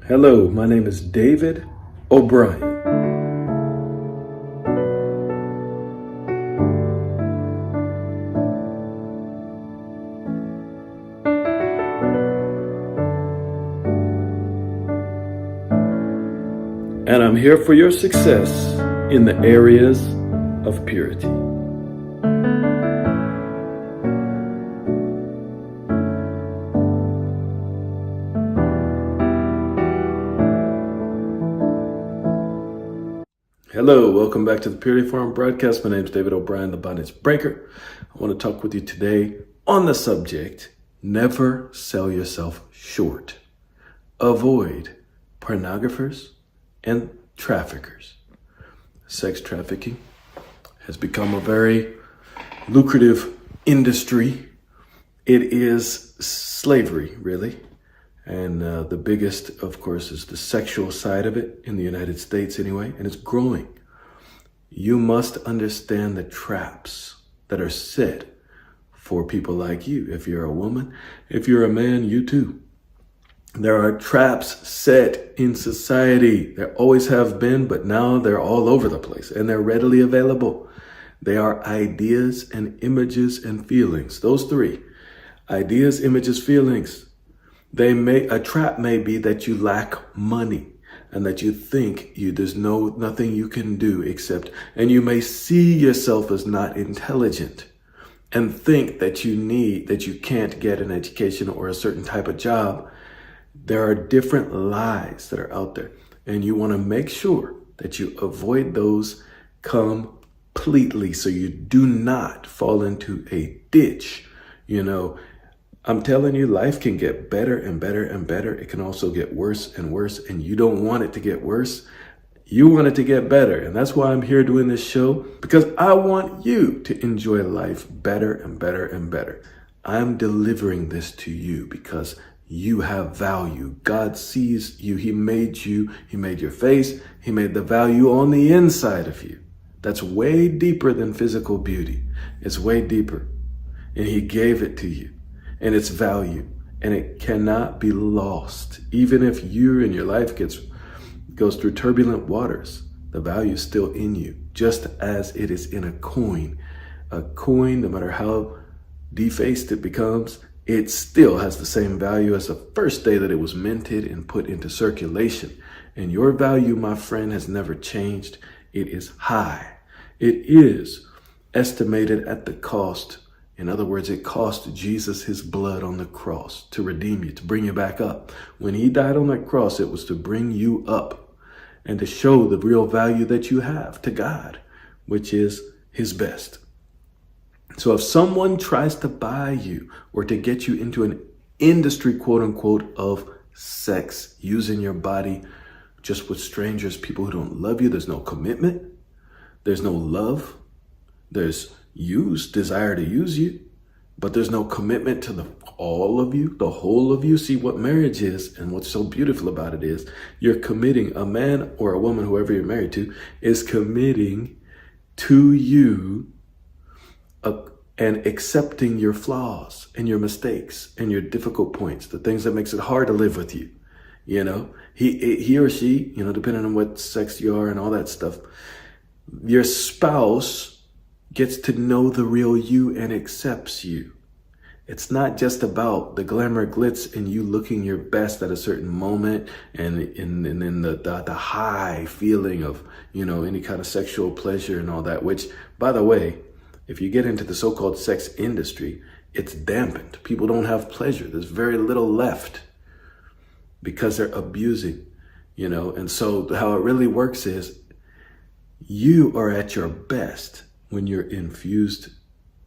Hello, my name is David O'Brien. And I'm here for your success in the areas of purity. Hello, welcome back to the Purity Forum broadcast. My name is David O'Brien, the Bondage Breaker. I want to talk with you today on the subject, never sell yourself short. Avoid pornographers and traffickers. Sex trafficking has become a very lucrative industry. It is slavery, really. And the biggest, of course, is the sexual side of it in the United States anyway, and it's growing. You must understand the traps that are set for people like you. If you're a woman, if you're a man, you too. There are traps set in society. There always have been, but now they're all over the place and they're readily available. They are ideas and images and feelings. Those three: ideas, images, feelings. A trap may be that you lack money and that you think there's nothing you can do except, and you may see yourself as not intelligent and think that you can't get an education or a certain type of job. There are different lies that are out there, and you want to make sure that you avoid those completely so you do not fall into a ditch. I'm telling you, life can get better and better and better. It can also get worse and worse, and you don't want it to get worse. You want it to get better. And that's why I'm here doing this show, because I want you to enjoy life better and better and better. I'm delivering this to you because you have value. God sees you. He made you. He made your face. He made the value on the inside of you. That's way deeper than physical beauty. It's way deeper. And He gave it to you. And its value, and it cannot be lost. Even if you and your life goes through turbulent waters, the value is still in you, just as it is in a coin. A coin, no matter how defaced it becomes, it still has the same value as the first day that it was minted and put into circulation. And your value, my friend, has never changed. It is high. It is estimated at the cost. In other words, it cost Jesus His blood on the cross to redeem you, to bring you back up. When He died on that cross, it was to bring you up and to show the real value that you have to God, which is His best. So if someone tries to buy you or to get you into an industry, quote unquote, of sex, using your body just with strangers, people who don't love you, there's no commitment, there's no love, there's desire to use you, but there's no commitment to all of you, the whole of you. See, what marriage is and what's so beautiful about it is you're committing, a man or a woman, whoever you're married to, is committing to you and accepting your flaws and your mistakes and your difficult points, the things that makes it hard to live with you. He or she, depending on what sex you are and all that stuff, your spouse gets to know the real you and accepts you. It's not just about the glamour glitz and you looking your best at a certain moment and then the high feeling of, any kind of sexual pleasure and all that, which, by the way, if you get into the so-called sex industry, it's dampened. People don't have pleasure. There's very little left because they're abusing, and so how it really works is you are at your best when you're infused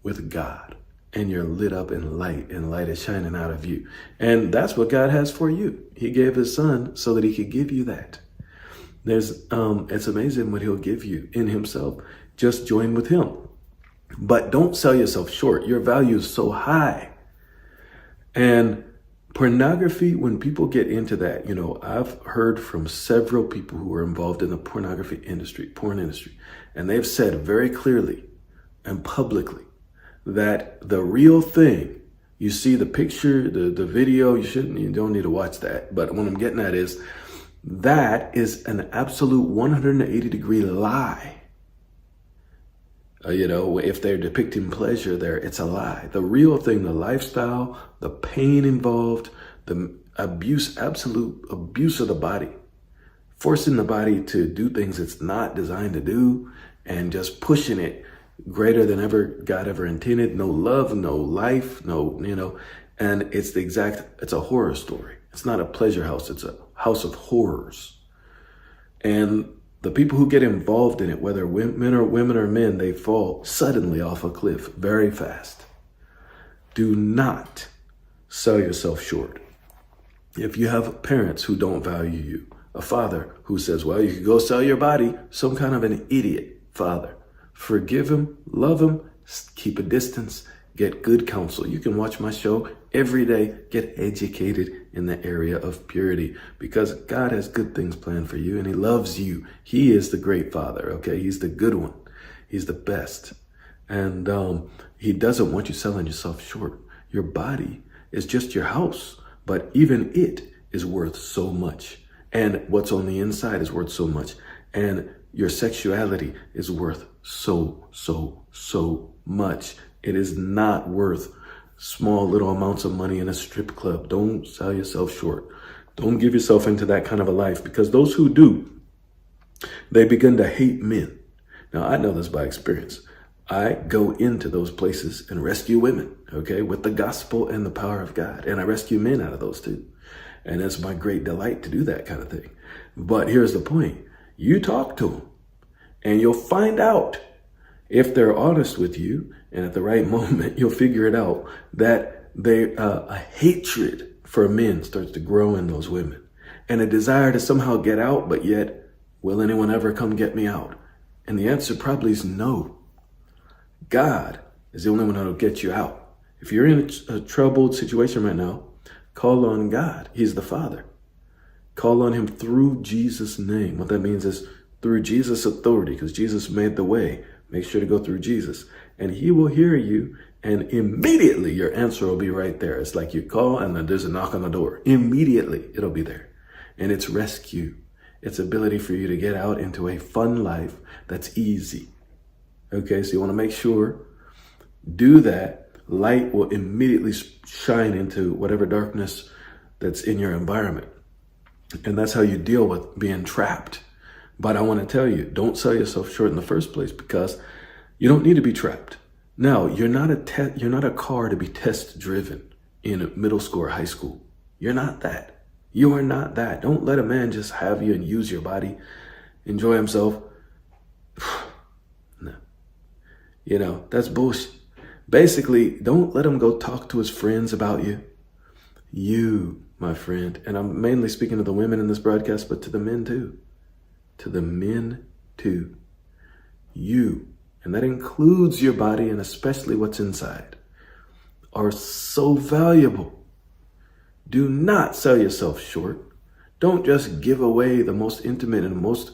with God and you're lit up in light and light is shining out of you. And that's what God has for you. He gave His Son so that He could give you that. It's amazing what He'll give you in Himself. Just join with Him. But don't sell yourself short. Your value is so high. And pornography, when people get into that, I've heard from several people who are involved in the porn industry, and they've said very clearly and publicly that the real thing, you see the picture, the video, you don't need to watch that. But what I'm getting at is That is an absolute 180-degree lie. If they're depicting pleasure there, it's a lie. The real thing, the lifestyle, the pain involved, the abuse, absolute abuse of the body, forcing the body to do things it's not designed to do, and just pushing it greater than ever God ever intended. No love, no life, and it's a horror story. It's not a pleasure house. It's a house of horrors. And the people who get involved in it, whether men or men, they fall suddenly off a cliff very fast. Do not sell yourself short. If you have parents who don't value you, a father who says, well, you could go sell your body, some kind of an idiot father, forgive him, love him, keep a distance, get good counsel. You can watch my show every day, get educated in the area of purity, because God has good things planned for you and he loves you. He is the great father, okay? He's the good one. He's the best. And he doesn't want you selling yourself short. Your body is just your house, but even it is worth so much. And what's on the inside is worth so much. And your sexuality is worth so much. It is not worth small little amounts of money in a strip club. Don't sell yourself short. Don't give yourself into that kind of a life, because those who do, they begin to hate men. Now, I know this by experience. I go into those places and rescue women, okay, with the gospel and the power of God. And I rescue men out of those too. And it's my great delight to do that kind of thing. But here's the point. You talk to them and you'll find out, if they're honest with you, and at the right moment, you'll figure it out, that a hatred for men starts to grow in those women, and a desire to somehow get out, but yet, will anyone ever come get me out? And the answer probably is no. God is the only one that'll get you out. If you're in a troubled situation right now, call on God. He's the Father. Call on him through Jesus' name. What that means is through Jesus' authority, because Jesus made the way. Make sure to go through Jesus, and he will hear you, and immediately your answer will be right there. It's like you call and then there's a knock on the door. Immediately it'll be there. And it's rescue. It's ability for you to get out into a fun life that's easy. Okay, so you want to make sure, do that. Light will immediately shine into whatever darkness that's in your environment. And that's how you deal with being trapped. But I want to tell you, don't sell yourself short in the first place, because you don't need to be trapped. Now, you're not a car to be test driven in middle school or high school. You're not that. You are not that. Don't let a man just have you and use your body, enjoy himself. No. That's bullshit. Basically, don't let him go talk to his friends about you. You, my friend, and I'm mainly speaking to the women in this broadcast, but to the men too. To the men too. You, and that includes your body and especially what's inside, are so valuable. Do not sell yourself short. Don't just give away the most intimate and most,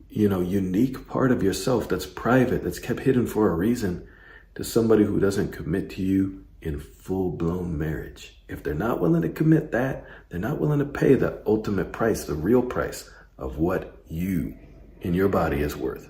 unique part of yourself that's private, that's kept hidden for a reason, to somebody who doesn't commit to you in full-blown marriage. If they're not willing to commit that, they're not willing to pay the ultimate price, the real price of what you in your body is worth.